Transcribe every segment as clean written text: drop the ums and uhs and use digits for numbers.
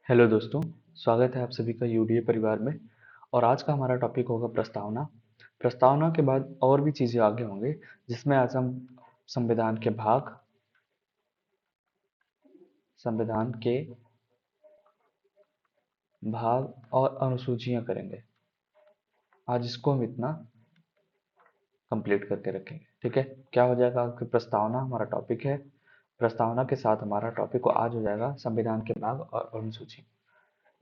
Hello दोस्तों, स्वागत है आप सभी का यूडीए परिवार में। और आज का हमारा टॉपिक होगा प्रस्तावना। प्रस्तावना के बाद और भी चीज़ें आगे होंगे, जिसमें आज हम संविधान के भाग, संविधान के भाग और अनुसूचियां करेंगे। आज इसको हम इतना कंप्लीट करके रखेंगे। ठीक है, क्या हो जाएगा आपकी प्रस्तावना हमारा टॉपिक है। प्रस्तावना के साथ हमारा टॉपिक को आज हो जाएगा संविधान के भाग और अनुसूची।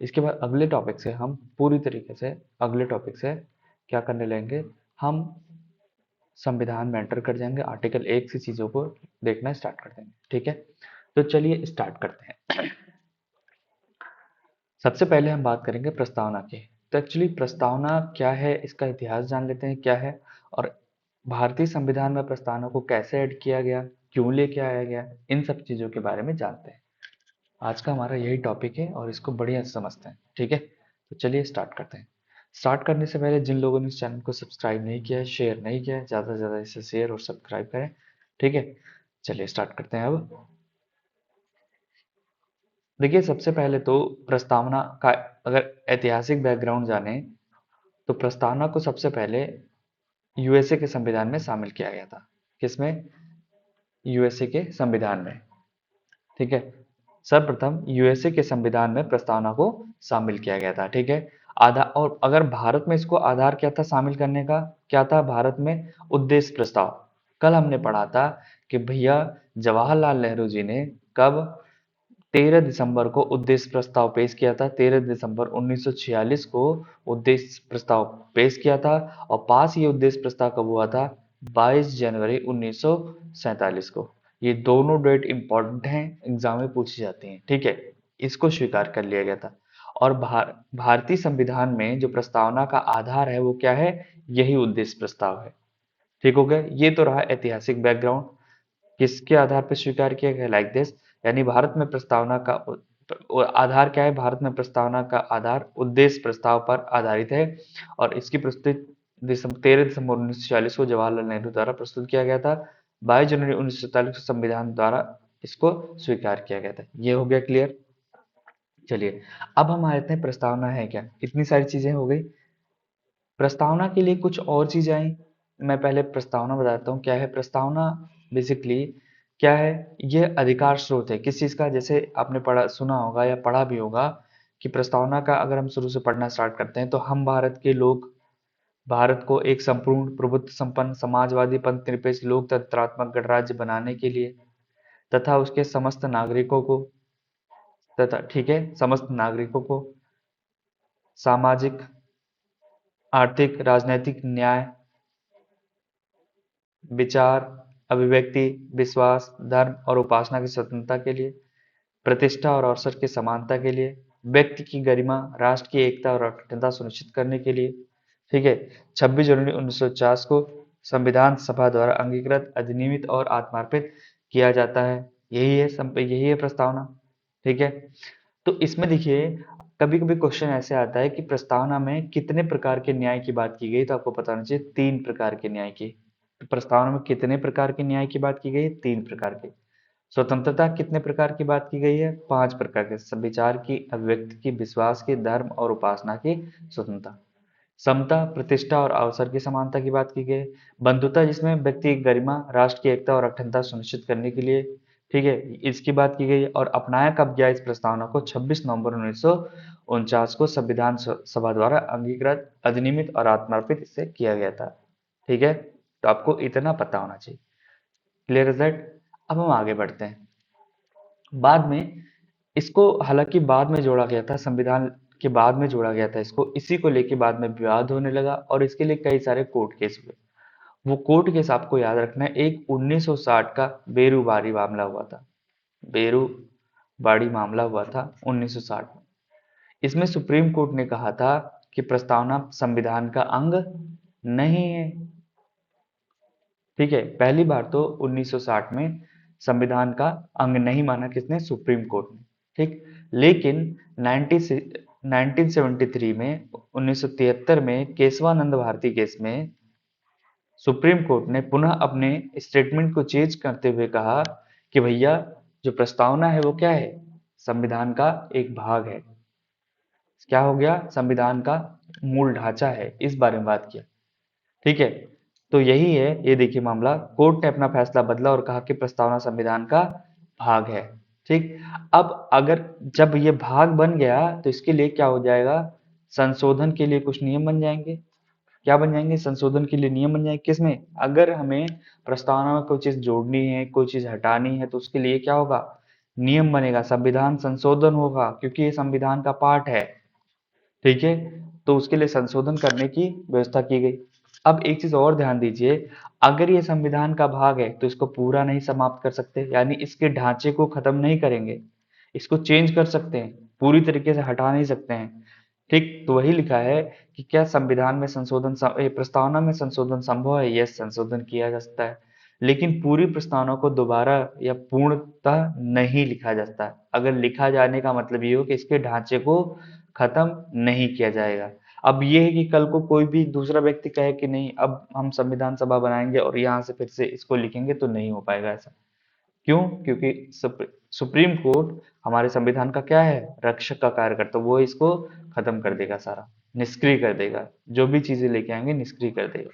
इसके बाद अगले टॉपिक से हम पूरी तरीके से अगले टॉपिक से क्या करने लेंगे, हम संविधान में एंटर कर जाएंगे, आर्टिकल 1 से चीजों को देखना स्टार्ट कर देंगे। ठीक है, तो चलिए स्टार्ट करते हैं। सबसे पहले हम बात करेंगे प्रस्तावना की। तो एक्चुअली प्रस्तावना क्या है, इसका इतिहास जान लेते हैं क्या है, और भारतीय संविधान में प्रस्तावना को कैसे ऐड किया गया, क्यों लेके आया गया, इन सब चीजों के बारे में जानते हैं। आज का हमारा यही टॉपिक है और इसको बढ़िया से समझते हैं। ठीक है, तो चलिए स्टार्ट करते हैं। स्टार्ट करने से पहले जिन लोगों ने इस चैनल को सब्सक्राइब नहीं किया है, शेयर नहीं किया है, ज़्यादा से ज़्यादा इसे शेयर और सब्सक्राइब करें। ठीक है, चलिए स्टार्ट करते हैं। अब देखिए, सबसे पहले तो प्रस्तावना का अगर ऐतिहासिक बैकग्राउंड जाने, तो प्रस्तावना को सबसे पहले यूएसए के संविधान में शामिल किया गया था। किसमें? यूएसए के संविधान में। ठीक है, सर्वप्रथम यूएसए के संविधान में प्रस्तावना को शामिल किया गया था। ठीक है, आधार, और अगर भारत में इसको आधार क्या था शामिल करने का, क्या था भारत में? उद्देश्य प्रस्ताव। कल हमने पढ़ा था कि भैया जवाहरलाल नेहरू जी ने कब 13 दिसंबर को उद्देश्य प्रस्ताव पेश किया था। 13 दिसंबर 1946 को उद्देश्य प्रस्ताव पेश किया था, और पास ये उद्देश्य प्रस्ताव कब हुआ था? 22 जनवरी 1947 को। ये दोनों डेट इंपॉर्टेंट हैं, एग्जाम में पूछी जाती हैं। ठीक है, इसको स्वीकार कर लिया गया था। और भारतीय संविधान में जो प्रस्तावना का आधार है वो क्या है? यही उद्देश्य प्रस्ताव है। ठीक हो गया, ये तो रहा ऐतिहासिक बैकग्राउंड। किसके आधार पर स्वीकार किया गया? Like this. यानी भारत में प्रस्तावना का आधार क्या है? भारत में प्रस्तावना का आधार उद्देश्य प्रस्ताव पर आधारित है, और इसकी प्रस्तुति 13 दिसंबर 1946 को जवाहरलाल नेहरू द्वारा प्रस्तुत किया गया था। 22 जनवरी 1947 को संविधान द्वारा इसको स्वीकार किया गया था। ये हो गया क्लियर। चलिए, अब हम आते हैं प्रस्तावना है क्या। इतनी सारी चीजें हो गई। प्रस्तावना के लिए कुछ और चीजें आई। मैं पहले प्रस्तावना बताता हूँ क्या है। प्रस्तावना बेसिकली क्या है? ये अधिकार स्रोत है किस चीज का? जैसे आपने पढ़ा, सुना होगा या पढ़ा भी होगा कि प्रस्तावना का अगर हम शुरू से पढ़ना स्टार्ट करते हैं, तो हम भारत के लोग भारत को एक संपूर्ण प्रभुत्व संपन्न समाजवादी पंथ निरपेक्ष लोकतंत्रात्मक गणराज्य बनाने के लिए तथा उसके समस्त नागरिकों को तथा ठीक है, समस्त नागरिकों को सामाजिक, आर्थिक, राजनैतिक न्याय, विचार, अभिव्यक्ति, विश्वास, धर्म और उपासना की स्वतंत्रता के लिए, प्रतिष्ठा और अवसर की समानता के लिए, व्यक्ति की गरिमा, राष्ट्र की एकता और अखंडता सुनिश्चित करने के लिए। ठीक है, 26 जनवरी 1950 को संविधान सभा द्वारा अंगीकृत, अधिनियमित और आत्मार्पित किया जाता है। यही है प्रस्तावना। ठीक है, तो इसमें देखिए, कभी कभी क्वेश्चन ऐसे आता है कि प्रस्तावना में कितने प्रकार के न्याय की बात की गई, तो आपको पता होना चाहिए 3 प्रकार के न्याय की। तो प्रस्तावना में कितने प्रकार के न्याय की बात की गई है? 3 प्रकार के। स्वतंत्रता कितने प्रकार की बात की गई है? 5 प्रकार के। सब विचार की, अभिव्यक्ति की, विश्वास की, धर्म और उपासना की स्वतंत्रता। समता, प्रतिष्ठा और अवसर की समानता की बात की गई। बंधुता, जिसमें व्यक्ति की गरिमा, राष्ट्र की एकता और अखंडता सुनिश्चित करने के लिए, ठीक है, इसकी बात की गई। और अपनाया कब गया इस प्रस्तावना को? 26 नवंबर 1949 को संविधान सभा द्वारा अंगीकृत, अधिनियमित और आत्मार्पित इसे किया गया था। ठीक है, तो आपको इतना पता होना चाहिए। Clear is that? अब हम आगे बढ़ते हैं। बाद में इसको हालांकि बाद में जोड़ा गया था, संविधान के बाद में जोड़ा गया था इसको, इसी को लेके बाद में विवाद होने लगा और इसके लिए कई सारे कोर्ट केस हुए। वो कोर्ट केस आपको याद रखना है। एक 1960 का बेरूबारी मामला हुआ था। बेरूबारी मामला हुआ था 1960 में। इसमें सुप्रीम कोर्ट ने कहा था कि प्रस्तावना संविधान का अंग नहीं है। ठीक है, पहली बार तो 1960 में संविधान का अंग नहीं माना किसने? सुप्रीम कोर्ट ने। ठीक, लेकिन 1973 में 1973 में केशवानंद भारती केस में सुप्रीम कोर्ट ने पुनः अपने स्टेटमेंट को चेंज करते हुए कहा कि भैया, जो प्रस्तावना है वो क्या है? संविधान का एक भाग है। क्या हो गया, संविधान का मूल ढांचा है, इस बारे में बात किया। ठीक है, तो यही है, ये देखिए मामला, कोर्ट ने अपना फैसला बदला और कहा कि प्रस्तावना संविधान का भाग है। ठीक, अब अगर जब ये भाग बन गया तो इसके लिए क्या हो जाएगा, संशोधन के लिए कुछ नियम बन जाएंगे। क्या बन जाएंगे, संशोधन के लिए नियम बन जाएंगे। किसमें, अगर हमें प्रस्तावना में कोई चीज जोड़नी है, कोई चीज हटानी है, तो उसके लिए क्या होगा, नियम बनेगा, संविधान संशोधन होगा, क्योंकि ये संविधान का पार्ट है। ठीक है, तो उसके लिए संशोधन करने की व्यवस्था की गई। अब एक चीज और ध्यान दीजिए, अगर ये संविधान का भाग है तो इसको पूरा नहीं समाप्त कर सकते, यानी इसके ढांचे को खत्म नहीं करेंगे, इसको चेंज कर सकते हैं, पूरी तरीके से हटा नहीं सकते हैं। ठीक, तो वही लिखा है कि क्या संविधान में संशोधन प्रस्तावना में संशोधन संभव है, यस, संशोधन किया जा सकता है, लेकिन पूरी प्रस्तावना को दोबारा या पूर्णतः नहीं लिखा जा सकता। अगर लिखा जाने का मतलब ये हो कि इसके ढांचे को खत्म नहीं किया जाएगा। अब ये है कि कल को कोई भी दूसरा व्यक्ति कहे कि नहीं, अब हम संविधान सभा बनाएंगे और यहाँ से फिर से इसको लिखेंगे, तो नहीं हो पाएगा ऐसा। क्यों, क्योंकि सुप्रीम कोर्ट हमारे संविधान का क्या है, रक्षक का कार्य करता है, वो इसको खत्म कर देगा, सारा निष्क्रिय कर देगा, जो भी चीजें लेके आएंगे निष्क्रिय कर देगा।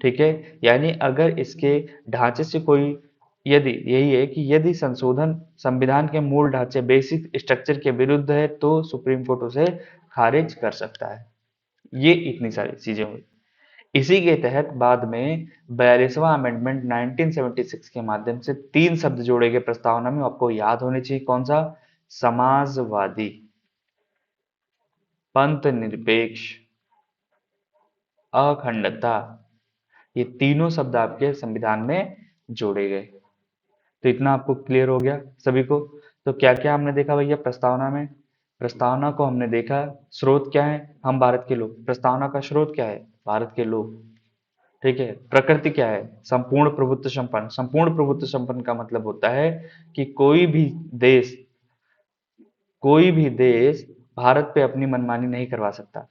ठीक है, यानी अगर इसके ढांचे से कोई, यदि यही है कि यदि संशोधन संविधान के मूल ढांचे बेसिक स्ट्रक्चर के विरुद्ध है तो सुप्रीम कोर्ट उसे खारिज कर सकता है। ये इतनी सारी चीजें हुई। इसी के तहत बाद में 42वां अमेंडमेंट 1976 के माध्यम से 3 शब्द जोड़े गए प्रस्तावना में, आपको याद होने चाहिए, कौन सा, समाजवादी, पंथ निरपेक्ष, अखंडता, ये तीनों शब्द आपके संविधान में जोड़े गए। तो इतना आपको क्लियर हो गया सभी को। तो क्या क्या हमने देखा भैया प्रस्तावना में, प्रस्तावना को हमने देखा, स्रोत क्या है, हम भारत के लोग, प्रस्तावना का स्रोत क्या है, भारत के लोग। ठीक है, प्रकृति क्या है, संपूर्ण प्रभुत्व संपन्न। संपूर्ण प्रभुत्व संपन्न का मतलब होता है कि देश कोई भी देश भारत पे अपनी मनमानी नहीं करवा सकता।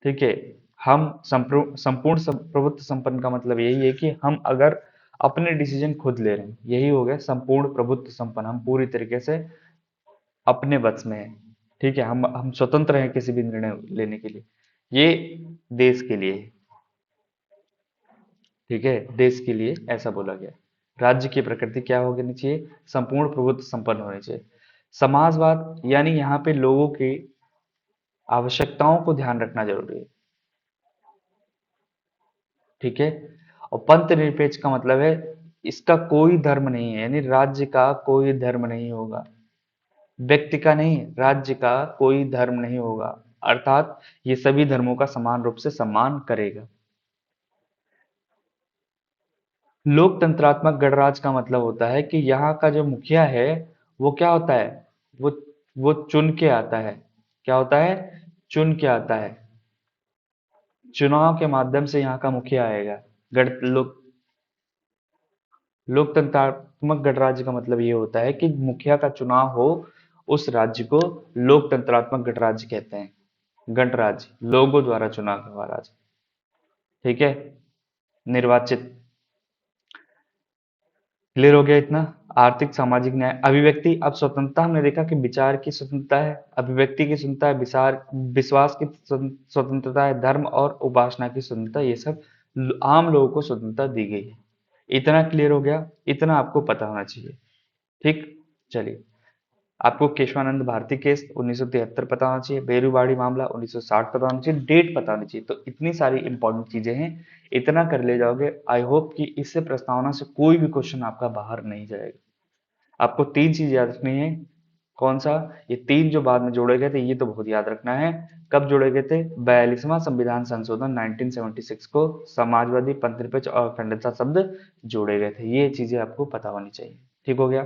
ठीक है, हम संपूर्ण प्रभुत्व संपन्न का मतलब यही है कि हम अगर अपने डिसीजन खुद ले रहे हैं, यही हो गया संपूर्ण प्रभुत्व संपन्न, हम पूरी तरीके से अपने बस में है। ठीक है, हम स्वतंत्र हैं किसी भी निर्णय लेने के लिए, ये देश के लिए है। ठीक है, देश के लिए ऐसा बोला गया। राज्य की प्रकृति क्या होनी चाहिए, संपूर्ण प्रभुत्व संपन्न होनी चाहिए। समाजवाद यानी यहाँ पे लोगों की आवश्यकताओं को ध्यान रखना जरूरी है। ठीक है, और पंथ निरपेक्ष का मतलब है इसका कोई धर्म नहीं है, यानी राज्य का कोई धर्म नहीं होगा, व्यक्ति का नहीं, राज्य का कोई धर्म नहीं होगा, अर्थात ये सभी धर्मों का समान रूप से सम्मान करेगा। लोकतंत्रात्मक गणराज का मतलब होता है कि यहाँ का जो मुखिया है वो क्या होता है, वो वो चुन के आता है। क्या होता है, चुन के आता है, चुनाव के माध्यम से यहाँ का मुखिया आएगा। गण लोक लोकतंत्रात्मक गणराज्य का मतलब ये होता है कि मुखिया का चुनाव हो, उस राज्य को लोकतंत्रात्मक गणराज्य कहते हैं। गणराज्य लोगों द्वारा चुना हुआ राज्य। ठीक है, निर्वाचित। क्लियर हो गया इतना। आर्थिक सामाजिक न्याय, अभिव्यक्ति, अब स्वतंत्रता हमने देखा कि विचार की स्वतंत्रता है, अभिव्यक्ति की स्वतंत्रता है, विचार विश्वास की स्वतंत्रता है, धर्म और उपासना की स्वतंत्रता, ये सब आम लोगों को स्वतंत्रता दी गई है। इतना क्लियर हो गया, इतना आपको पता होना चाहिए। ठीक, चलिए, आपको केशवानंद भारती केस 1973 पता होना चाहिए, बेरूबाड़ी मामला 1960 पता होना चाहिए, डेट पता होनी चाहिए। तो इतनी सारी इंपॉर्टेंट चीजें हैं, इतना कर ले जाओगे, आई होप कि इससे प्रस्तावना से कोई भी क्वेश्चन आपका बाहर नहीं जाएगा। आपको 3 चीज याद रखनी है। कौन सा, ये 3 जो बाद में जोड़े गए थे, ये तो बहुत याद रखना है। कब जोड़े गए थे, 42वां संविधान संशोधन 1976 को समाजवादी, पंथनिरपेक्ष और अखंडता शब्द जोड़े गए थे, ये चीजें आपको पता होनी चाहिए। ठीक हो गया।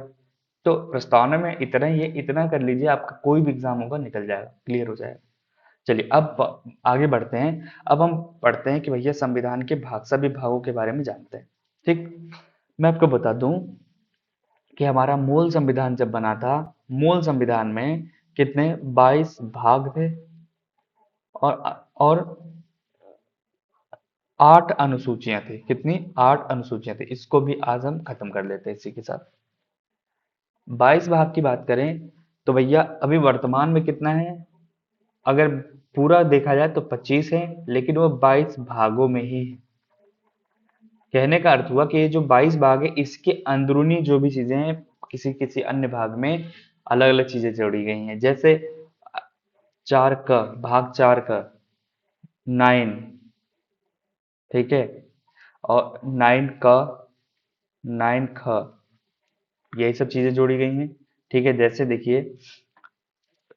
तो प्रस्तावना में इतना ही है, इतना कर लीजिए, आपका कोई भी एग्जाम होगा निकल जाएगा, क्लियर हो जाएगा। चलिए अब आगे बढ़ते हैं। अब हम पढ़ते हैं कि भैया संविधान के भाग, सभी भागों के बारे में जानते हैं। ठीक, मैं आपको बता दूं कि हमारा मूल संविधान जब बना था, मूल संविधान में कितने 22 भाग थे और 8 अनुसूचियां थी। कितनी, 8 अनुसूचियां थी। इसको भी आज हम खत्म कर लेते हैं इसी के साथ। 22 भाग की बात करें तो भैया अभी वर्तमान में कितना है, अगर पूरा देखा जाए तो 25 है, लेकिन वो 22 भागों में ही है। कहने का अर्थ हुआ कि ये जो 22 भाग है, इसके अंदरूनी जो भी चीजें हैं, किसी किसी अन्य भाग में अलग अलग चीजें जोड़ी गई हैं। जैसे चार का भाग, चार का 9, ठीक है, और 9 का 9 ख, यही सब चीजें जोड़ी गई हैं। ठीक है, जैसे देखिए,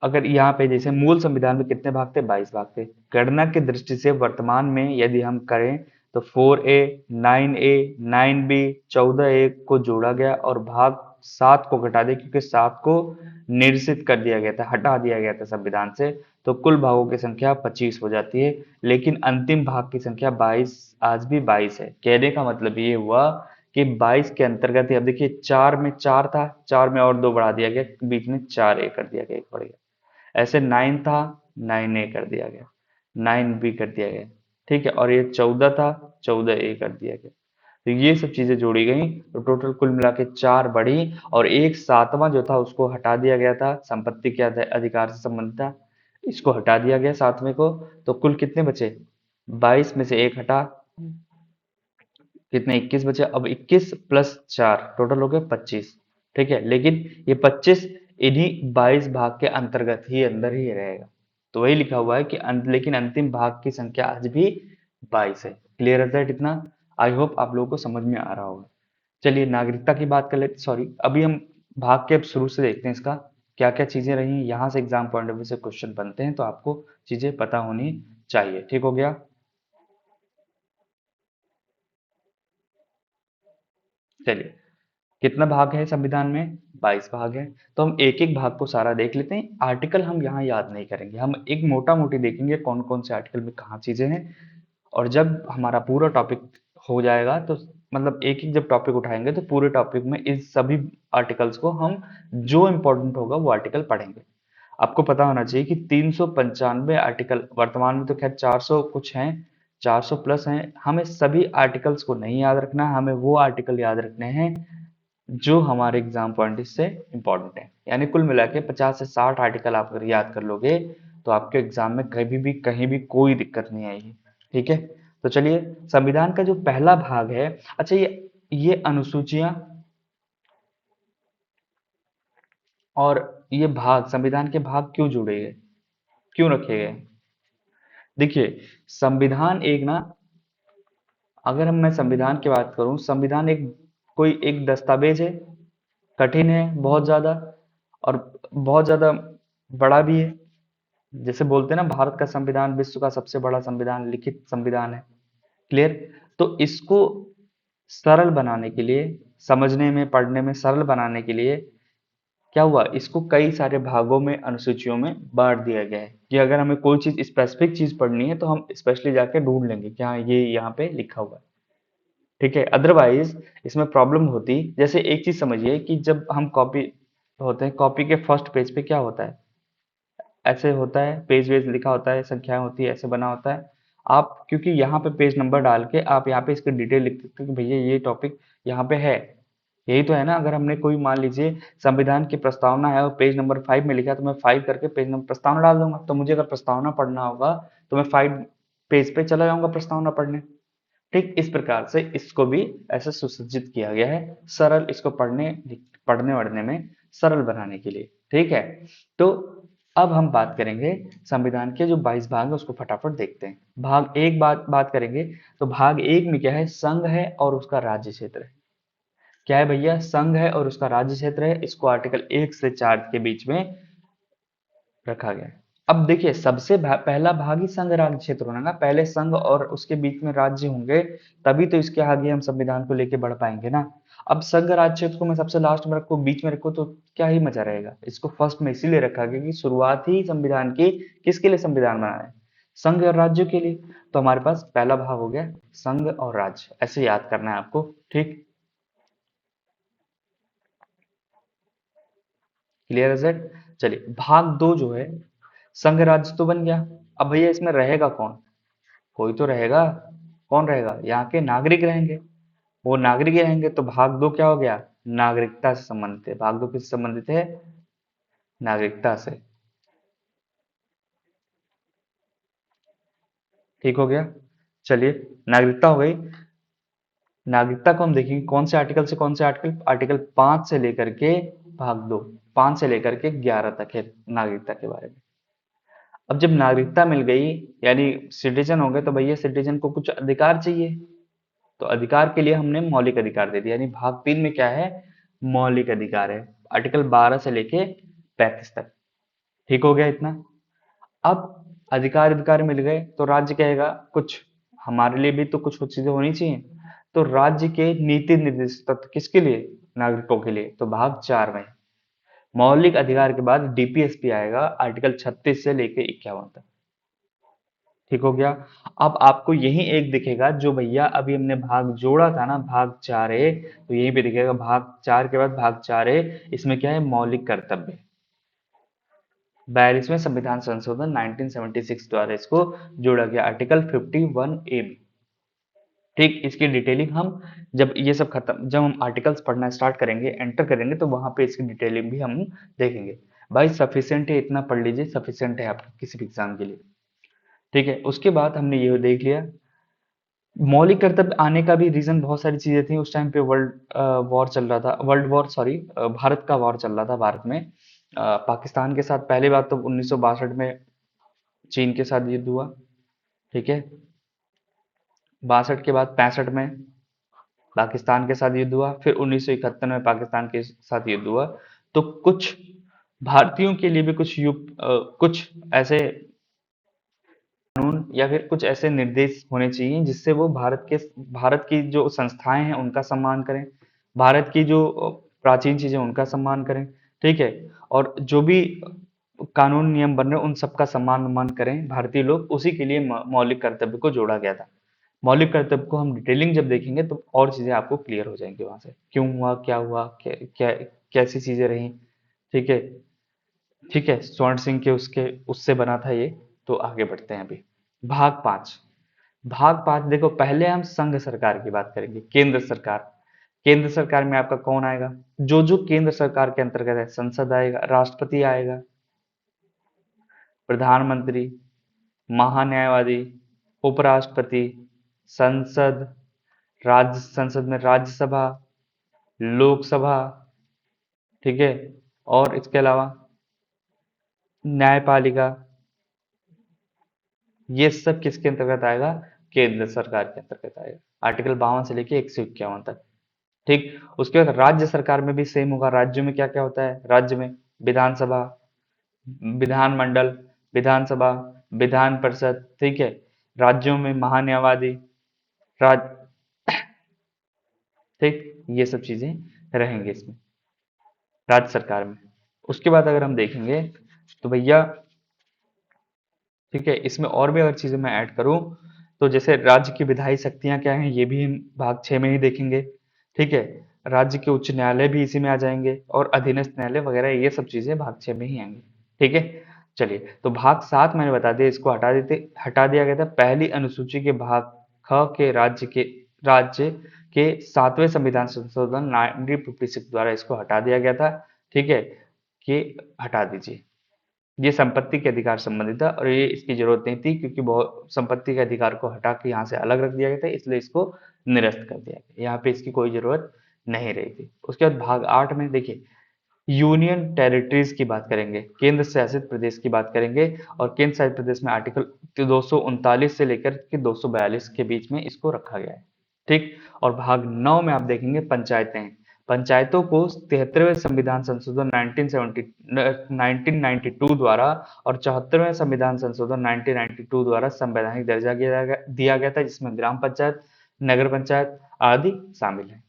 अगर यहाँ पे जैसे मूल संविधान में कितने भाग थे, 22 भाग थे। गणना की दृष्टि से वर्तमान में यदि हम करें तो 4A, 9A, 9B, 14A को जोड़ा गया और भाग 7 को घटा दिया, क्योंकि 7 को निरसित कर दिया गया था, हटा दिया गया था संविधान से। तो कुल भागों की संख्या 25 हो जाती है, लेकिन अंतिम भाग की संख्या 22, आज भी 22 है। कहने का मतलब ये हुआ कि 22 के अंतर्गत ही, अब देखिए 4 में 4 था, 4 में और 2 बढ़ा दिया गया, बीच में 4A कर दिया गया, एक बढ़ गया। ऐसे 9 था, 9A कर दिया गया, 9B कर दिया गया, ठीक है, और ये 14 था, 14A कर दिया गया। तो ये सब चीजें जोड़ी गई, तो टोटल कुल मिला के 4 बढ़ी, और एक सातवां जो था उसको हटा दिया गया था, संपत्ति के अधिकार से संबंधित था, इसको हटा दिया गया सातवें को। तो कुल कितने बचे, 22 में से एक हटा, कितने, 21 बचे। अब 21 प्लस 4 टोटल हो गए 25, ठीक है, लेकिन ये 25 इन्हीं 22 भाग के अंतर्गत ही, अंदर ही रहेगा। तो वही लिखा हुआ है कि लेकिन अंतिम भाग की संख्या आज भी 22 है। क्लियर है दैट इतना? आई होप आप लोगों को समझ में आ रहा होगा। चलिए नागरिकता की बात कर लेते, सॉरी, अभी हम भाग के अब शुरू से देखते हैं इसका क्या क्या चीजें रही, यहाँ से एग्जाम पॉइंट ऑफ व्यू से क्वेश्चन बनते हैं, तो आपको चीजें पता होनी चाहिए। ठीक हो गया? चलिए, कितना भाग है संविधान में, 22 भाग है। तो हम एक एक भाग को सारा देख लेते हैं। आर्टिकल हम यहाँ याद नहीं करेंगे, हम एक मोटा मोटी देखेंगे कौन कौन से आर्टिकल में कहाँ चीजें हैं। और जब हमारा पूरा टॉपिक हो जाएगा तो मतलब एक एक जब टॉपिक उठाएंगे तो पूरे टॉपिक में इस सभी आर्टिकल्स को हम, जो इम्पोर्टेंट होगा वो आर्टिकल पढ़ेंगे। आपको पता होना चाहिए कि 395 आर्टिकल, वर्तमान में तो खैर 400 कुछ हैं, 400 प्लस हैं। हमें सभी आर्टिकल्स को नहीं याद रखना, हमें वो आर्टिकल याद रखने हैं जो हमारे एग्जाम पॉइंट से इंपॉर्टेंट है। यानी कुल मिला के 50 से 60 आर्टिकल आप अगर याद कर लोगे तो आपके एग्जाम में कभी भी कहीं भी कोई दिक्कत नहीं आएगी। ठीक है, तो चलिए, संविधान का जो पहला भाग है, अच्छा, ये अनुसूचियां और ये भाग, संविधान के भाग क्यों जुड़े गए, क्यों रखे गए? देखिए, संविधान एक ना, अगर हम मैं संविधान की बात करूं, संविधान एक कोई एक दस्तावेज है, कठिन है बहुत ज्यादा, और बहुत ज्यादा बड़ा भी है। जैसे बोलते हैं ना, भारत का संविधान विश्व का सबसे बड़ा संविधान, लिखित संविधान है। क्लियर? तो इसको सरल बनाने के लिए, समझने में पढ़ने में सरल बनाने के लिए क्या हुआ, इसको कई सारे भागों में, अनुसूचियों में बांट दिया गया है, कि अगर हमें कोई चीज स्पेसिफिक चीज पढ़नी है तो हम स्पेशली जाके ढूंढ लेंगे कि हाँ ये यहाँ पे लिखा हुआ है। ठीक है, अदरवाइज इसमें प्रॉब्लम होती। जैसे एक चीज समझिए कि जब हम कॉपी होते हैं, कॉपी के फर्स्ट पेज पे क्या होता है, ऐसे होता है, पेज वेज लिखा होता है, संख्याएं होती है, ऐसे बना होता है। आप क्योंकि यहाँ पे पेज नंबर डाल के आप यहाँ पे इसकी डिटेल लिख सकते हो कि भैया ये टॉपिक यहाँ पे है। यही तो है ना, अगर हमने कोई मान लीजिए संविधान की प्रस्तावना है और पेज नंबर 5 में लिखा है, तो मैं 5 करके पेज नंबर प्रस्तावना डाल दूंगा। तो मुझे अगर प्रस्तावना पढ़ना होगा तो मैं 5 पेज पे चला जाऊंगा प्रस्तावना पढ़ने। ठीक इस प्रकार से इसको भी ऐसे सुसज्जित किया गया है, सरल, इसको पढ़ने वढ़ने में सरल बनाने के लिए। ठीक है, तो अब हम बात करेंगे संविधान के जो 22 भाग है उसको फटाफट देखते हैं। भाग एक बात करेंगे, तो भाग एक में क्या है, संघ है और उसका राज्य क्षेत्र है। क्या है भैया, संघ है और उसका राज्य क्षेत्र है, इसको आर्टिकल 1 से 4 के बीच में रखा गया है। अब देखिए, पहला भाग ही संघ राज्य क्षेत्र होना ना, पहले संघ और उसके बीच में राज्य होंगे, तभी तो इसके आगे हम संविधान को लेके बढ़ पाएंगे ना। अब संघ राज्य क्षेत्र को मैं सबसे लास्ट में रखूं, बीच में रखूं, तो क्या ही मजा रहेगा। इसको फर्स्ट में इसीलिए रखा गया कि शुरुआत ही संविधान की किसके लिए संविधान बना है, संघ और राज्यों के लिए। तो हमारे पास पहला भाग हो गया संघ और राज्य, ऐसे याद करना है आपको। ठीक, क्लियर है सर? चलिए, भाग दो जो है, संघ राज्य तो बन गया। अब भैया इसमें रहेगा कौन, कोई तो रहेगा। कौन रहेगा, यहाँ के नागरिक रहेंगे। वो नागरिक ही रहेंगे, तो भाग दो क्या हो गया, नागरिकता से संबंधित है। भाग दो किससे संबंधित है, नागरिकता से। ठीक हो गया। चलिए, नागरिकता हो गई। नागरिकता को हम देखेंगे कौन से आर्टिकल से कौन से आर्टिकल, आर्टिकल 5 से लेकर के भाग 2, 5 से लेकर के 11 तक है नागरिकता के बारे में। अब जब नागरिकता मिल गई, यानी सिटीजन हो गए, तो भैया सिटीजन को कुछ अधिकार चाहिए। तो अधिकार के लिए हमने मौलिक अधिकार दे दिया, यानी भाग 3 में क्या है, मौलिक अधिकार है, आर्टिकल 12 से लेके 35 तक। ठीक हो गया इतना। अब अधिकार अधिकार मिल गए तो राज्य कहेगा कुछ, हमारे लिए भी तो कुछ कुछ चीजें होनी चाहिए। तो राज्य के नीति निर्देश तत्व किसके लिए, नागरिकों के लिए, तो भाग 4 में मौलिक अधिकार के बाद डीपीएसपी आएगा, आर्टिकल 36 से लेके 51 तक। ठीक हो गया। अब आपको यही एक दिखेगा जो भैया अभी हमने भाग जोड़ा था ना, भाग 4 ए, तो यहीं पे दिखेगा भाग 4 के बाद भाग 4 ए। इसमें क्या है, मौलिक कर्तव्य। 42वें संविधान संशोधन 1976 द्वारा इसको जोड़ा गया, आर्टिकल 51 ए में। ठीक, इसकी डिटेलिंग हम जब ये सब खत्म, जब हम आर्टिकल्स पढ़ना स्टार्ट करेंगे, एंटर करेंगे, तो वहां पे इसकी डिटेलिंग भी हम देखेंगे। भाई सफिशिएंट है, इतना पढ़ लीजिए, सफिशिएंट है आपके किसी भी एग्जाम के लिए। ठीक है, उसके बाद हमने ये देख लिया। मौलिक कर्तव्य आने का भी रीजन बहुत सारी चीजें थी। उस टाइम पे वर्ल्ड वॉर चल रहा था, वर्ल्ड वॉर सॉरी, भारत का वॉर चल रहा था, भारत में पाकिस्तान के साथ। पहली बात तो 1962 में चीन के साथ युद्ध हुआ। ठीक है, 62 के बाद 65 में पाकिस्तान के साथ युद्ध हुआ, फिर 1971 में पाकिस्तान के साथ युद्ध हुआ। तो कुछ भारतीयों के लिए भी कुछ ऐसे कानून या फिर कुछ ऐसे निर्देश होने चाहिए जिससे वो भारत की जो संस्थाएं हैं उनका सम्मान करें, भारत की जो प्राचीन चीजें उनका सम्मान करें। ठीक है, और जो भी कानून नियम बन रहे हैं उन सबका सम्मान करें भारतीय लोग, उसी के लिए मौलिक कर्तव्य को जोड़ा गया था। मौलिक कर्तव्य को हम डिटेलिंग जब देखेंगे तो और चीजें आपको क्लियर हो जाएंगी वहां से, क्यों हुआ, क्या हुआ, क्या कैसी चीजें रही। ठीक है। ठीक है, स्वर्ण सिंह के उसके उससे बना था ये। तो आगे बढ़ते हैं अभी। भाग 5। भाग 5 देखो, पहले हम संघ सरकार की बात करेंगे, केंद्र सरकार। केंद्र सरकार में आपका कौन आएगा, जो जो केंद्र सरकार के अंतर्गत है, संसद आएगा, राष्ट्रपति आएगा, प्रधानमंत्री, महान्यायवादी, उपराष्ट्रपति, संसद, राज्य संसद में राज्यसभा, लोकसभा। ठीक है, और इसके अलावा न्यायपालिका। ये सब किसके अंतर्गत आएगा, केंद्र सरकार के अंतर्गत आएगा, आर्टिकल 52 से लेके 151 तक। ठीक, उसके बाद राज्य सरकार में भी सेम होगा। राज्यों में क्या क्या होता है, राज्य में विधानसभा, विधानमंडल, विधानसभा, विधान परिषद। ठीक है, राज्यों में महान्यायवादी, राज ठीक, ये सब चीजें रहेंगे इसमें राज्य सरकार में। उसके बाद अगर हम देखेंगे तो भैया, ठीक है, इसमें और भी अगर चीजें मैं ऐड करूं तो जैसे राज्य की विधायी शक्तियां क्या हैं, ये भी हम भाग 6 में ही देखेंगे। ठीक है, राज्य के उच्च न्यायालय भी इसी में आ जाएंगे, और अधीनस्थ न्यायालय वगैरह ये सब चीजें भाग 6 में ही आएंगी। ठीक है, चलिए, तो भाग 7 मैंने बता दिया, इसको हटा दिया गया था। पहली अनुसूची के भाग 6 के राज्य के 7वें संविधान संशोधन 1956 द्वारा इसको हटा दिया गया था। ठीक है, कि हटा दीजिए, ये संपत्ति के अधिकार संबंधी था, और ये इसकी जरूरत नहीं थी, क्योंकि बहुत संपत्ति के अधिकार को हटा के यहाँ से अलग रख दिया गया था, इसलिए इसको निरस्त कर दिया गया, यहाँ पे इसकी कोई जरूरत नहीं रही थी। उसके बाद भाग 8 में देखिए, यूनियन टेरिटरीज की बात करेंगे, केंद्र शासित प्रदेश की बात करेंगे, और केंद्र शासित प्रदेश में आर्टिकल 239 से लेकर के 242 के बीच में इसको रखा गया है। ठीक, और भाग 9 में आप देखेंगे पंचायतें। पंचायतों को 73वें संविधान संशोधन 1992 द्वारा और 74वें संविधान संशोधन 1992 द्वारा संवैधानिक दर्जा दिया गया था, जिसमें ग्राम पंचायत, नगर पंचायत आदि शामिल है।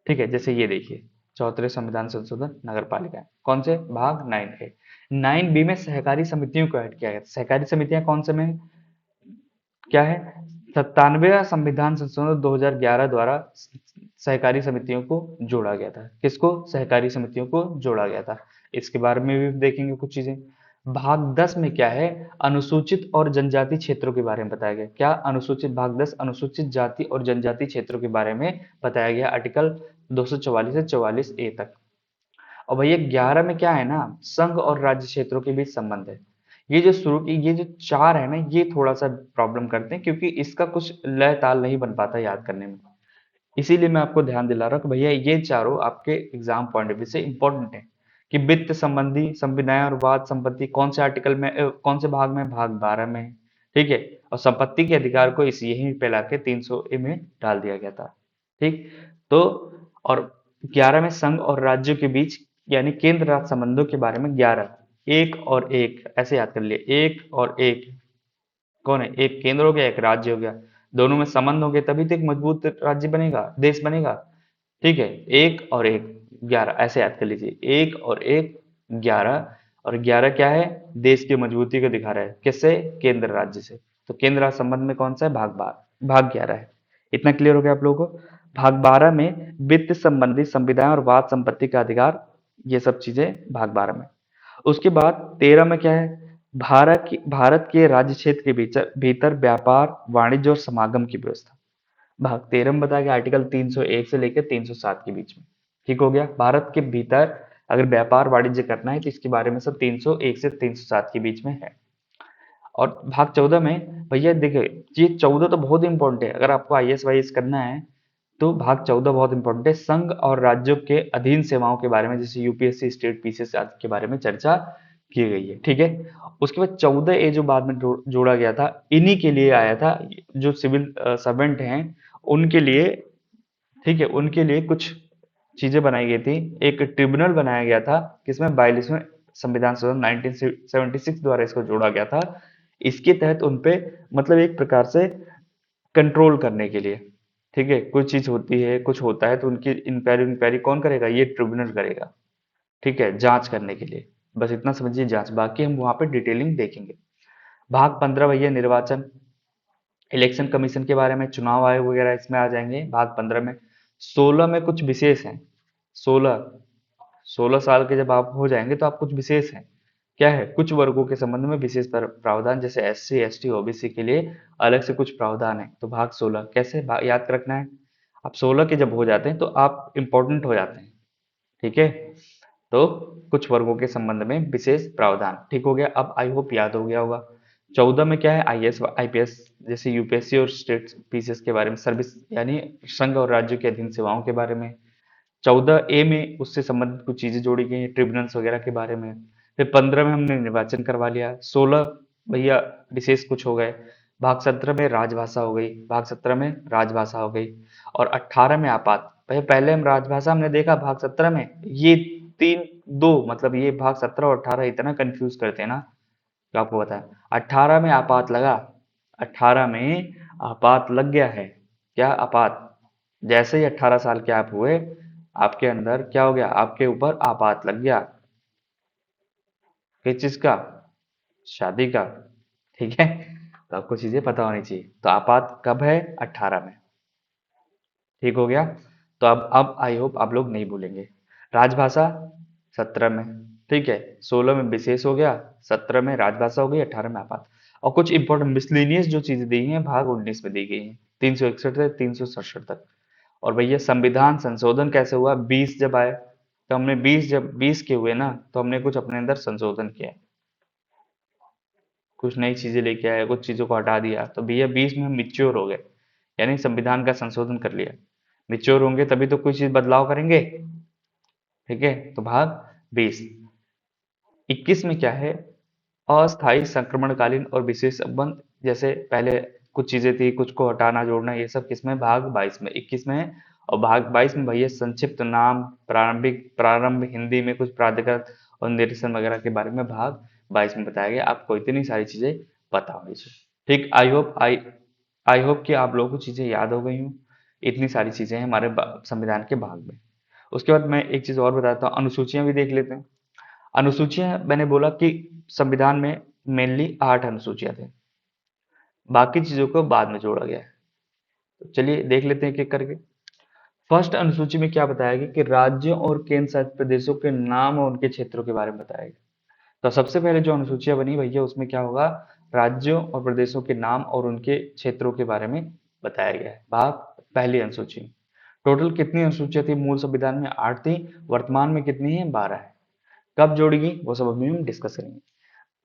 ठीक है, जैसे ये देखिए, 74वें संविधान संशोधन नगर पालिका, कौन से, भाग 9 है। 9 बी में सहकारी समितियों को ऐड किया गया। सहकारी समितियां कौन से में क्या है, 97वां संविधान संशोधन 2011 द्वारा सहकारी समितियों को जोड़ा गया था। किसको, सहकारी समितियों को जोड़ा गया था। इसके बारे में भी देखेंगे कुछ चीजें। भाग 10 में क्या है, अनुसूचित और जनजाति क्षेत्रों के बारे में बताया गया। क्या, अनुसूचित, भाग 10 अनुसूचित जाति और जनजाति क्षेत्रों के बारे में बताया गया, आर्टिकल 244 से 44 ए तक। और भैया 11 में क्या है ना, संघ और राज्य क्षेत्रों के बीच संबंध है। ये जो शुरू की ये जो चार है ना, ये थोड़ा सा प्रॉब्लम करते हैं क्योंकि इसका कुछ लय ताल नहीं बन पाता याद करने में। इसीलिए मैं आपको ध्यान दिला रहा हूँ कि भैया ये चारों आपके एग्जाम पॉइंट ऑफ व्यू से इंपॉर्टेंट है कि वित्त संबंधी संविदाएं और वाद संपत्ति कौन से आर्टिकल में कौन से भाग में, भाग 12 में है। ठीक है। और संपत्ति के अधिकार को इस यहीं पे लाके 300 ए में डाल दिया गया था। ठीक। तो और 11 में संघ और राज्यों के बीच यानी केंद्र राज्य संबंधों के बारे में 11, एक और एक ऐसे याद कर लिए, एक और एक कौन है, एक केंद्र हो गया एक राज्य हो गया, दोनों में संबंध होंगे तभी तो एक मजबूत राज्य बनेगा, देश बनेगा। ठीक है। एक और एक 11 ऐसे याद कर लीजिए, एक और एक 11। और 11 क्या है, देश की मजबूती को दिखा रहा है, किससे, केंद्र राज्य से। तो केंद्र राज्य संबंध में कौन सा है, भाग 12, भाग 11 है। इतना क्लियर हो गया आप लोगों को। भाग 12 में वित्त संबंधी संविधान और वाद संपत्ति का अधिकार, ये सब चीजें भाग 12 में। उसके बाद 13 में क्या है, भारत के राज्य क्षेत्र के भीतर भीतर व्यापार वाणिज्य और समागम की व्यवस्था। भाग 13 में बताया गया आर्टिकल 301 से लेकर 307 के बीच में। ठीक हो गया। भारत के भीतर अगर व्यापार वाणिज्य करना है तो इसके बारे में सब 301 से 307 के बीच में है। और भाग 14 में भैया देखिए, ये 14 तो बहुत इंपॉर्टेंट है, अगर आपको आईएएस वाईएएस करना है तो भाग 14 बहुत इंपॉर्टेंट है। संघ और राज्यों के अधीन सेवाओं के बारे में, जैसे यूपीएससी, स्टेट पीसीएस आदि के बारे में चर्चा की गई है। ठीक है। उसके बाद 14 ए जो बाद में जोड़ा गया था, इन्हीं के लिए आया था, जो सिविल सर्वेंट हैं उनके लिए। ठीक है। उनके लिए कुछ चीजें बनाई गई थी, एक ट्रिब्यूनल बनाया गया था किसमें, 42वें संविधान संशोधन 1976 द्वारा इसको जोड़ा गया था। इसके तहत उनपे मतलब एक प्रकार से कंट्रोल करने के लिए। ठीक है। कुछ चीज होती है, कुछ होता है तो उनकी इंक्वायरी इंक्वायरी कौन करेगा, ये ट्रिब्यूनल करेगा। ठीक है, जांच करने के लिए। बस इतना समझिए, जांच, बाकी हम वहां पे डिटेलिंग देखेंगे। भाग 15 भैया निर्वाचन, इलेक्शन कमीशन के बारे में, चुनाव आयोग वगैरह इसमें आ जाएंगे भाग 15 में। 16 में कुछ विशेष हैं। 16 16 साल के जब आप हो जाएंगे तो आप कुछ विशेष हैं। क्या है, कुछ वर्गों के संबंध में विशेष प्रावधान, जैसे एससी एसटी ओबीसी के लिए अलग से कुछ प्रावधान है। तो भाग 16 कैसे याद रखना है, आप 16 के जब हो जाते हैं तो आप इंपॉर्टेंट हो जाते हैं। ठीक है। तो कुछ वर्गों के संबंध में विशेष प्रावधान, ठीक हो गया। अब आई होप याद हो गया होगा। 14 में क्या है, आईएएस आईपीएस जैसे यूपीएससी और स्टेट पीसीएस के बारे में, सर्विस यानी संघ और राज्य के अधीन सेवाओं के बारे में। 14 ए में उससे संबंधित कुछ चीजें जोड़ी गई हैं, ट्रिब्यूनल्स वगैरह के बारे में। फिर 15 में हमने निर्वाचन करवा लिया। 16 भैया विशेष कुछ हो गए। भाग 17 में राजभाषा हो गई, भाग 17 में राजभाषा हो गई। और 18 में आपात, भैया पहले हम राजभाषा हमने देखा भाग 17 में, ये तीन दो मतलब ये भाग 17 और 18 इतना कंफ्यूज करते हैं ना, तो आपको बताया। 18 में आपात लगा, 18 में आपात लग गया है। क्या आपात, जैसे ही 18 साल के आप हुए, आपके अंदर क्या हो गया, आपके ऊपर आपात लग गया। किस चीज का, शादी का। ठीक है। तो आपको चीजें पता होनी चाहिए। तो आपात कब है, 18 में। ठीक हो गया। तो अब आई होप आप लोग नहीं भूलेंगे। राजभाषा 17 में। ठीक है। 16 में विशेष हो गया, 17 में राजभाषा हो गई, 18 में आपात। और कुछ इंपॉर्टेंट मिसलेनियस जो चीजें दी हैं भाग 19 में दी गई हैं, 361 से 367 तक। और भैया संविधान संशोधन कैसे हुआ, 20 जब आए तो हमने 20 जब 20 के हुए ना तो हमने कुछ अपने अंदर संशोधन किया, कुछ नई चीजें लेके आए, कुछ चीजों को हटा दिया। तो भैया 20 में हम मिच्योर हो गए, यानी संविधान का संशोधन कर लिया। मिच्योर होंगे तभी तो कोई चीज बदलाव करेंगे। ठीक है। तो भाग 20। 21 में क्या है, अस्थायी संक्रमणकालीन और विशेष संबंध, जैसे पहले कुछ चीजें थी, कुछ को हटाना जोड़ना, ये सब किसमें, भाग 22 में। 21 में है। और भाग 22 में भैया संक्षिप्त नाम, प्रारंभ हिंदी में कुछ प्राधिकृत और निरसन वगैरह के बारे में भाग 22 में बताया गया। आपको इतनी सारी चीजें पता होनी चाहिए। ठीक। आई होप कि आप लोगों को चीजें याद हो गई हूँ। इतनी सारी चीजें हैं हमारे संविधान के भाग में। उसके बाद मैं एक चीज और बताता हूँ, अनुसूचियां भी देख लेते हैं। अनुसूचियां मैंने बोला कि संविधान में मेनली 8 अनुसूचियां थे, बाकी चीजों को बाद में जोड़ा गया है। तो चलिए देख लेते हैं एक एक करके। फर्स्ट अनुसूची में क्या बताया गया कि राज्यों और केंद्र शासित प्रदेशों के नाम और उनके क्षेत्रों के बारे में बताया गया। तो सबसे पहले जो अनुसूचियां बनी भैया उसमें क्या होगा, राज्यों और प्रदेशों के नाम और उनके क्षेत्रों के बारे में बताया गया है। भाग पहली अनुसूची। टोटल कितनी अनुसूचियां थी मूल संविधान में, 8 थी। वर्तमान में कितनी है, 12 है। कब जोड़ेगी वो सब अभी हम डिस्कस करेंगे।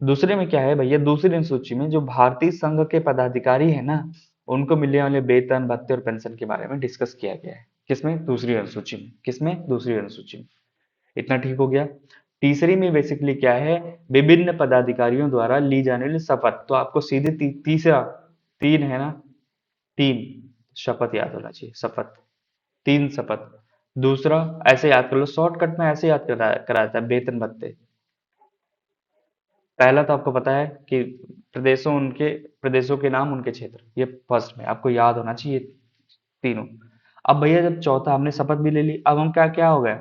दूसरे में क्या है भैया, दूसरी अनुसूची में जो भारतीय संघ के पदाधिकारी है ना, उनको मिलने वाले वेतन भत्ते और पेंशन के बारे में डिस्कस किया गया है। किसमें? दूसरी अनुसूची में। किसमें? दूसरी अनुसूची में। इतना ठीक हो गया। तीसरी में बेसिकली क्या है, विभिन्न पदाधिकारियों द्वारा ली जाने वाली शपथ। तो आपको सीधे तीसरा, तीन है ना, तीन शपथ याद होना चाहिए, शपथ, तीन शपथ। दूसरा, ऐसे याद कर लो, शॉर्टकट में ऐसे याद कराया था, वेतन भत्ते। पहला तो आपको पता है कि प्रदेशों के नाम, उनके क्षेत्र, ये फर्स्ट में आपको याद होना चाहिए तीनों। अब भैया जब चौथा हमने शपथ भी ले ली, अब हम क्या क्या हो गए,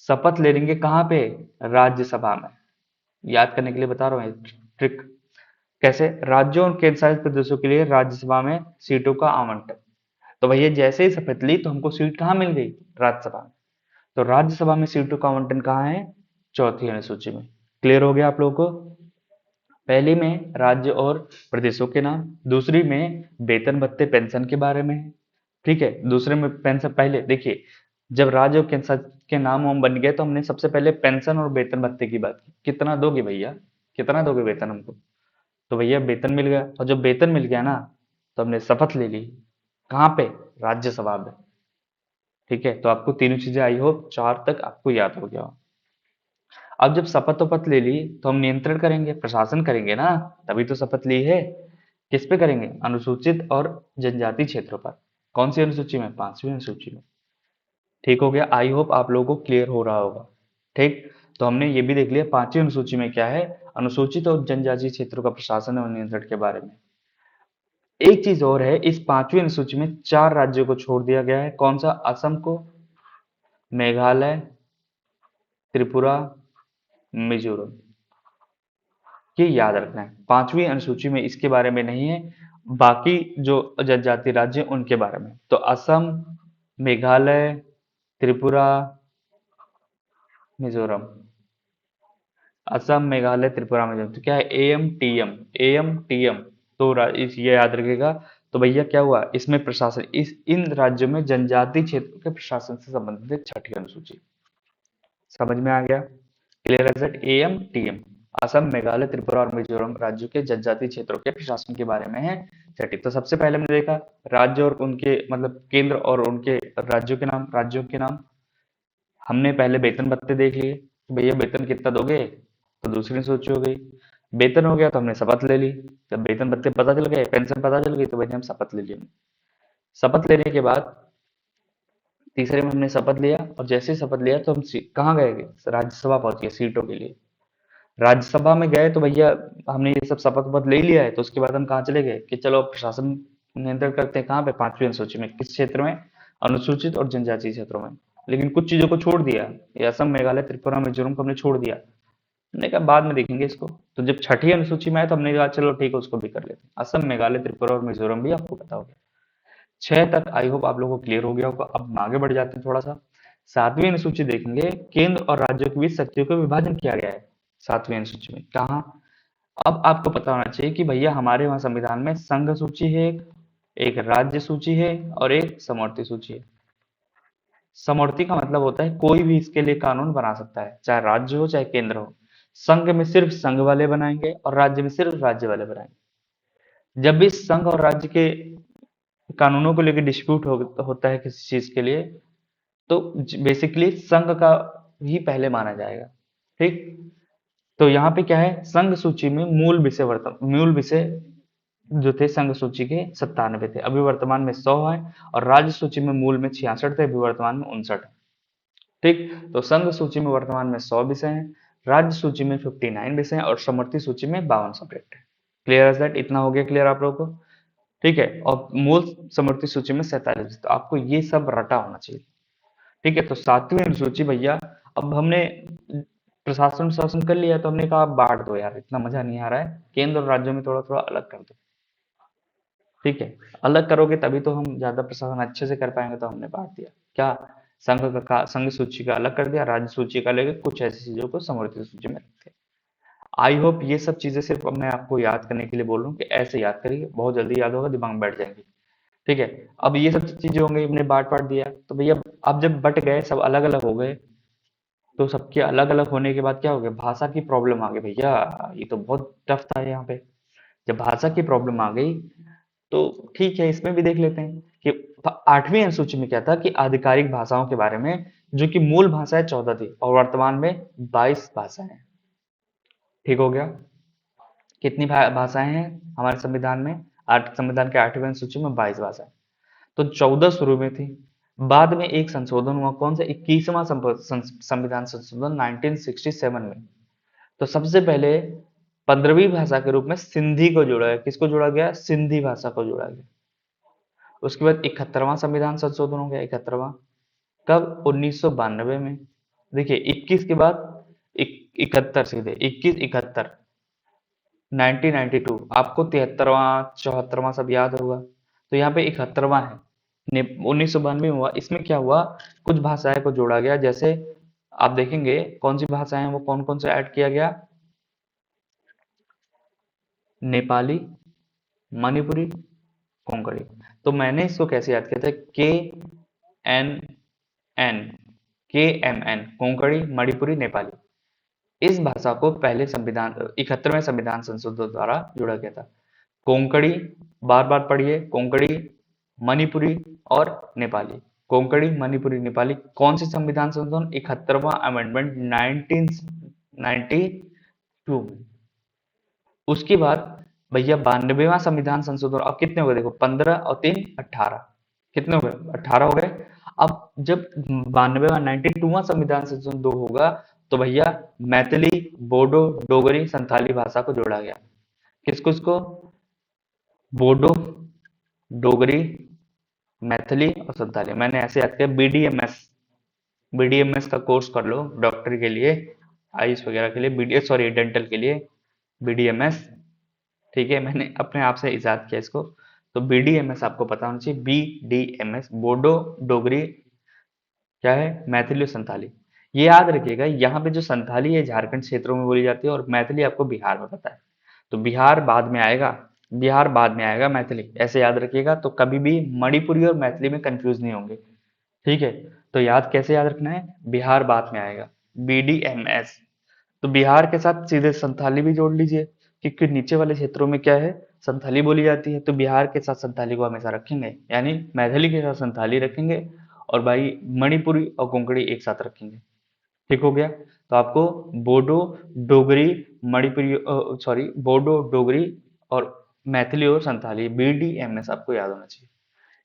शपथ ले लेंगे कहाँ पे, राज्यसभा में। याद करने के लिए बता रहा हूँ ट्रिक। कैसे? राज्यों और केंद्र शासित प्रदेशों के लिए राज्यसभा में सीटों का आवंटन। तो भैया जैसे ही शपथ ली तो हमको सीट कहाँ मिल गई, राज्यसभा में। तो राज्यसभा में सीटों का आवंटन कहाँ है, चौथी अनुसूची में। क्लियर हो गया आप लोगों को? पहली में राज्य और प्रदेशों के नाम, दूसरी में वेतन भत्ते पेंशन के बारे में है। ठीक है, दूसरे में पेंशन, पहले देखिए, जब राज्य और केंद्र शासित के नाम हम बन गए तो हमने सबसे पहले पेंशन और वेतन भत्ते की बात की। कितना दोगे भैया, कितना दोगे वेतन हमको? तो भैया वेतन मिल गया, और जब वेतन मिल गया ना, तो हमने शपथ ले ली। कहाँ पे? राज्यसभा में। ठीक है, तो आपको तीनों चीजें आई हो, चार तक आपको याद हो गया हो। अब जब शपथ वपथ ले ली तो हम नियंत्रण करेंगे, प्रशासन करेंगे ना, तभी तो शपथ ली है। किस पे करेंगे? अनुसूचित और जनजाति क्षेत्रों पर। कौन सी अनुसूची में? पांचवी अनुसूची में। ठीक हो गया, आई होप आप लोगों को क्लियर हो रहा होगा। ठीक, तो हमने ये भी देख लिया पांचवी अनुसूची में क्या है, अनुसूचित और जनजातीय क्षेत्रों का प्रशासन और नियंत्रण के बारे में। एक चीज और है, इस पांचवी अनुसूची में चार राज्यों को छोड़ दिया गया है। कौन सा? असम को, मेघालय, त्रिपुरा, मिजोरम। ये याद रखना है, पांचवी अनुसूची में इसके बारे में नहीं है, बाकी जो जनजातीय राज्य हैं, उनके बारे में। तो असम, मेघालय, त्रिपुरा, मिजोरम। असम, मेघालय, त्रिपुरा, मिजोरम। तो क्या है, M T M, M T M. तो ये याद रखिएगा। तो भैया क्या हुआ, इसमें प्रशासन, इस इन राज्यों में जनजातीय क्षेत्र के प्रशासन से संबंधित छठी अनुसूची। समझ में आ गया? क्लियर है sir? M T M, Assam, Meghalaya, Tripura और मिजोरम राज्यों के जनजातीय क्षेत्रों के प्रशासन के बारे में है छठी। तो सबसे पहले हमने देखा राज्य और उनके, मतलब केंद्र और उनके राज्यों के नाम। हमने पहले वेतन भत्ते देख लिए, तो भैया वेतन कितना दोगे, तो दूसरी सोची हो गई। वेतन हो गया तो हमने शपथ ले ली। जब वेतन भत्ते पता चल गए, पेंशन पता चल गई, तो भैया हम शपथ ले लिए। शपथ लेने के बाद तीसरे में हमने शपथ लिया, और जैसे ही शपथ लिया तो हम कहाँ गए, राज्यसभा पहुंच गए सीटों के लिए। राज्यसभा में गए तो भैया हमने ये सब शपथ वपथ ले लिया है, तो उसके बाद हम कहाँ चले गए कि चलो अब प्रशासन नियंत्रण करते हैं। कहाँ पे? पांचवी अनुसूची में। किस क्षेत्र में? अनुसूचित और जनजातीय क्षेत्रों में। लेकिन कुछ चीजों को छोड़ दिया, ये असम, मेघालय, त्रिपुरा, मिजोरम को हमने छोड़ दिया। हमने कहा बाद में देखेंगे इसको। तो जब छठी अनुसूची में आया तो हमने कहा चलो ठीक है, उसको भी कर लेते हैं। असम, मेघालय, त्रिपुरा और मिजोरम भी आपको पता हो गया। छह तक आई होप आप लोगों को क्लियर हो गया होगा। अब आगे बढ़ जाते हैं थोड़ा सा। सातवीं अनुसूची देखेंगे, केंद्र और राज्यों के बीच शक्तियों का विभाजन किया गया है सातवीं अनुसूची में। कहाँ? अब आपको पता होना चाहिए कि भैया हमारे वहां संविधान में संघ सूची है, एक राज्य सूची है और एक समवर्ती सूची है। समवर्ती का मतलब होता है कोई भी इसके लिए कानून बना सकता है, चाहे राज्य हो चाहे केंद्र हो। संघ में सिर्फ संघ वाले बनाएंगे और राज्य में सिर्फ राज्य वाले बनाएंगे। जब भी संघ और राज्य के कानूनों को लेकर डिस्प्यूट होता है किसी चीज के लिए, तो बेसिकली संघ का ही पहले माना जाएगा। ठीक, तो यहाँ पे क्या है, संघ सूची में मूल विषय जो थे संघ सूची के 97 थे, अभी वर्तमान में 100 है। और राज्य सूची में मूल में 66 थे, अभी वर्तमान में 59 है। ठीक, तो संघ सूची में वर्तमान में 100 विषय हैं, राज्य सूची में 59 विषय हैं और समवर्ती सूची में 52 सब्जेक्ट है। क्लियर है दैट? इतना हो गया क्लियर आप लोगों को? ठीक है, और मूल समवर्ती सूची में 47। तो आपको ये सब रटा होना चाहिए। ठीक है, तो सातवीं अनुसूची भैया, अब हमने प्रशासन शासन कर लिया, तो हमने कहा बांट दो यार, इतना मजा नहीं आ रहा है, केंद्र और राज्यों में थोड़ा थोड़ा अलग कर दो। ठीक है, अलग करोगे तभी तो हम ज्यादा प्रशासन अच्छे से कर पाएंगे। तो हमने बांट दिया क्या, संघ सूची का अलग कर दिया, राज्य सूची का लेकर कुछ ऐसी चीजों को समवर्ती सूची में रख दिया। आई होप ये सब चीजें सिर्फ अब मैं आपको याद करने के लिए बोल रहा हूँ कि ऐसे याद करिए, बहुत जल्दी याद होगा, दिमाग में बैठ जाएंगे। ठीक है, अब ये सब चीजें होंगी, हमने बांट बांट दिया, तो भैया अब जब बट गए, सब अलग अलग हो गए, तो सबके अलग अलग होने के बाद क्या हो गया, भाषा की प्रॉब्लम आ गई भैया। ये तो बहुत टफ था यहाँ पे। जब भाषा की प्रॉब्लम आ गई तो ठीक है, इसमें भी देख लेते हैं कि 8वीं अनुसूची में क्या था कि आधिकारिक भाषाओं के बारे में, जो कि मूल भाषाएं 14 थी और वर्तमान में 22 भाषाएं हैं। ठीक हो गया। कितनी भाषाएं हैं हमारे संविधान में? आठ, संविधान के 8वीं अनुसूची में 22 भाषाएं। तो 14 शुरू में थी, बाद में एक संशोधन हुआ, कौन सा? 21वां संविधान संशोधन 1967 में। तो सबसे पहले 15वीं भाषा के रूप में सिंधी को जोड़ा गया। किसको जोड़ा गया? सिंधी भाषा को जोड़ा गया। उसके बाद 71वां संविधान संशोधन हो गया, 71वां। कब? 1992 में। देखिए 21 के बाद 71, सीधे 21 71, 1992। आपको 73वां 74वां सब याद होगा, तो यहाँ पे 71वां है। 1992 में हुआ। इसमें क्या हुआ, कुछ भाषाएं को जोड़ा गया। जैसे आप देखेंगे कौन सी भाषाएं हैं, वो कौन कौन से ऐड किया गया? नेपाली, मणिपुरी, कोंकणी। तो मैंने इसको कैसे याद किया था? N N KMN, Konkani, Manipuri, Nepali. इस भाषा को पहले संविधान 71वें संविधान संशोधन द्वारा जोड़ा गया था। कोंकणी, बार बार पढ़िए, कोंकणी, मणिपुरी और नेपाली। कोंकणी, मणिपुरी, नेपाली। कौन सी संविधान संशोधन? 71वां अमेंडमेंट 1992 में। उसके बाद भैया 92वां संविधान संशोधन। अब कितने हो गए देखो, 15 और 3 18। कितने हो गए? 18 हो गए। अब जब 92वां 92वां संविधान संशोधन 2 होगा, तो भैया मैथिली, बोडो, डोगरी, संथाली भाषा को जोड़ा गया। किसको? इसको बोडो, डोगरी, मैथिली और संथाली। मैंने ऐसे याद किया। बीडीएमएस का कोर्स कर लो डॉक्टरी के लिए, आयुष वगैरह के लिए, बीडीएस सॉरी डेंटल के लिए, बीडीएमएस। ठीक है, मैंने अपने आप से इजाद किया इसको। तो बीडीएमएस आपको पता होना चाहिए। बीडीएमएस, बोडो, डोगरी, क्या है? मैथिली और संथाली। ये याद रखिएगा, यहाँ पे जो संथाली है झारखंड क्षेत्रों में बोली जाती है, और मैथिली आपको बिहार में पता है। तो बिहार बाद में आएगा, बिहार बाद में आएगा मैथिली, ऐसे याद रखिएगा। तो कभी भी मणिपुरी और मैथिली में कंफ्यूज नहीं होंगे। ठीक है, तो याद कैसे याद रखना है? बिहार बाद में आएगा, बीडीएमएस। तो बिहार के साथ सीधे संथाली भी जोड़ लीजिए, क्योंकि नीचे वाले क्षेत्रों में क्या है? संथाली बोली जाती है। तो बिहार के साथ संथाली को हमेशा रखेंगे, यानी मैथिली के साथ संथाली रखेंगे, और भाई मणिपुरी और कोंकणी एक साथ रखेंगे। ठीक हो गया। तो आपको बोडो, डोगरी, मणिपुरी, सॉरी, बोडो, डोगरी और मैथिली और संथाली, बीडीएमएस आपको याद होना चाहिए।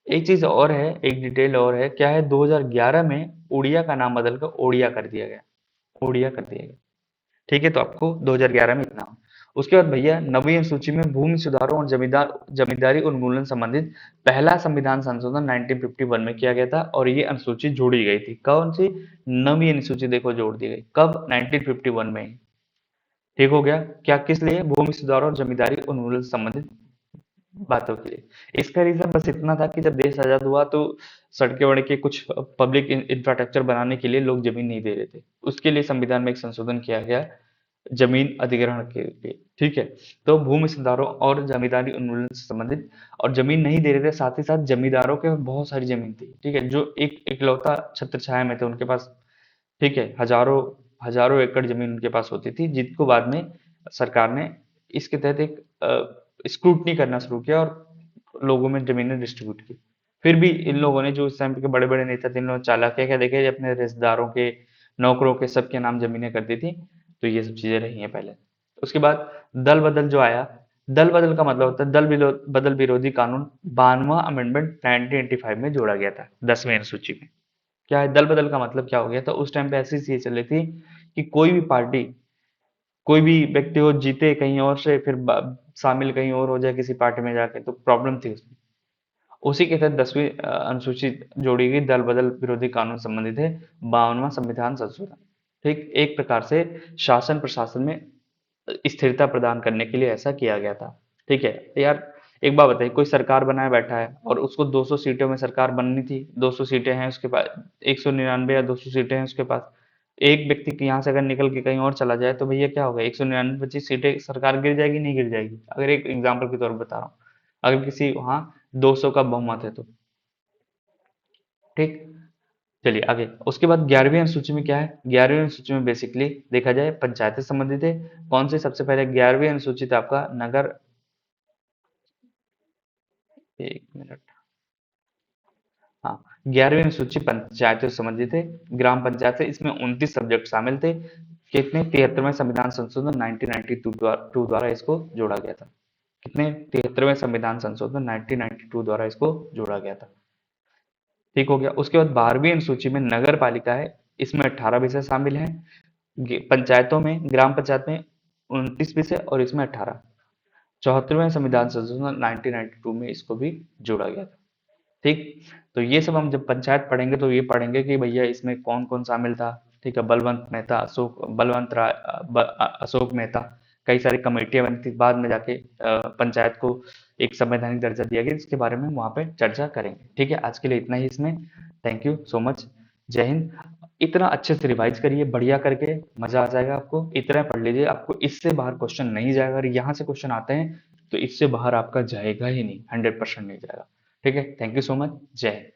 एक चीज और है, एक डिटेल और है, क्या है? 2011 में उड़िया का नाम बदलकर ओडिया कर दिया गया। ओडिया कर दिया गया। ठीक है, तो आपको 2011 में इतना हो। उसके बाद भैया 9वीं अनुसूची में भूमि सुधारों और जमींदारी उन्मूलन संबंधित पहला संविधान संशोधन 1951 में किया गया था, और ये अनुसूची जोड़ी गई थी। कौन सी? 9वीं अनुसूची देखो जोड़ दी गई। कब? 1951 में ही। ठीक हो गया। क्या, किस लिए? भूमि सुधारों और जमींदारी उन्मूलन संबंधित बातों के लिए। इसका रीजन बस इतना था कि जब देश आजाद हुआ तो सड़कें वड़कें, कुछ पब्लिक इंफ्रास्ट्रक्चर बनाने के लिए लोग जमीन नहीं दे रहे थे। उसके लिए संविधान में एक संशोधन किया गया, जमीन अधिग्रहण के लिए। ठीक है, तो भूमि सुधारों और जमींदारी उन्मूलन से संबंधित, और जमीन नहीं दे रहे थे, साथ ही साथ जमींदारों के बहुत सारी जमीन थी। ठीक है, जो एक इकलौता छत्र छाया में थे उनके पास। ठीक है, हजारों हजारों एकड़ जमीन उनके पास होती थी, जिनको बाद में सरकार ने इसके तहत एक स्क्रूटनी करना शुरू किया और लोगों में जमीनें डिस्ट्रीब्यूट की। फिर भी इन लोगों ने, जो इस टाइम के बड़े बड़े नेता थे, इन लोगों ने चालाकियां क्या देखे, अपने रिश्तेदारों के, नौकरों के, सबके नाम जमीनें कर दी थी। तो ये सब चीजें रही हैं पहले। उसके बाद दल बदल जो आया, दल बदल का मतलब होता है बदल विरोधी कानून। 92वां अमेंडमेंट 1985 में जोड़ा गया था 10वीं अनुसूची में। क्या है दल बदल का मतलब? क्या हो गया था उस टाइम पे? ऐसी चीज चल रही थी कि कोई भी पार्टी, कोई भी व्यक्ति हो, जीते कहीं और से, फिर शामिल कहीं और हो जाए किसी पार्टी में जाके, तो प्रॉब्लम थी उसमें। उसी के तहत 10वीं अनुसूची जोड़ी गई, दल बदल विरोधी कानून संबंधित है 52वां संविधान संशोधन। ठीक, एक प्रकार से शासन प्रशासन में स्थिरता प्रदान करने के लिए ऐसा किया गया था। ठीक है यार, एक बात बताइए, कोई सरकार बनाए बैठा है और उसको 200 सीटों में सरकार बननी थी, 200 सीटें हैं उसके पास, 199 या 200 सीटें हैं उसके पास। एक व्यक्ति की यहाँ से अगर निकल के कहीं और चला जाए, तो भैया क्या होगा? 199 25 सीटें, सरकार गिर जाएगी नहीं गिर जाएगी? अगर एक एग्जाम्पल के तौर पर बता रहा हूँ, अगर किसी वहां 200 का बहुमत है तो। ठीक, चलिए आगे, उसके बाद 11वीं अनुसूची में क्या है? 11वीं अनुसूची में बेसिकली देखा जाए पंचायत से संबंधित है। कौन से? सबसे पहले 11वीं अनुसूची था आपका नगर, एक मिनट, हाँ, 11वीं अनुसूची पंचायतों से संबंधित है, ग्राम पंचायत से। इसमें 29 सब्जेक्ट शामिल थे। कितने? 73वें संविधान संशोधन 1992 द्वारा इसको जोड़ा गया था। कितने? 73वें संविधान संशोधन 1992 द्वारा इसको जोड़ा गया था। ठीक हो गया। उसके बाद 12वीं अनुसूची में नगर पालिका है, इसमें 18 विषय शामिल हैं। पंचायतों में, ग्राम पंचायत में 29 विषय और इसमें 18। 74वें संविधान संशोधन 1992 में इसको भी जोड़ा गया था। ठीक, तो ये सब हम जब पंचायत पढ़ेंगे तो ये पढ़ेंगे कि भैया इसमें कौन कौन शामिल था। ठीक है, बलवंत मेहता, अशोक बलवंत राय, अशोक मेहता, कई सारी कमेटियां बनी थी, बाद में जाके पंचायत को एक संवैधानिक दर्जा दिया गया, जिसके बारे में हम वहाँ पे चर्चा करेंगे। ठीक है, आज के लिए इतना ही इसमें। Thank you so much. जय हिंद। इतना अच्छे से रिवाइज करिए, बढ़िया करके, मजा आ जाएगा आपको। इतना पढ़ लीजिए, आपको इससे बाहर क्वेश्चन नहीं जाएगा। अगर यहाँ से क्वेश्चन आते हैं तो इससे बाहर आपका जाएगा ही नहीं, 100% नहीं जाएगा। ठीक है, थैंक यू सो मच। जय हिंद।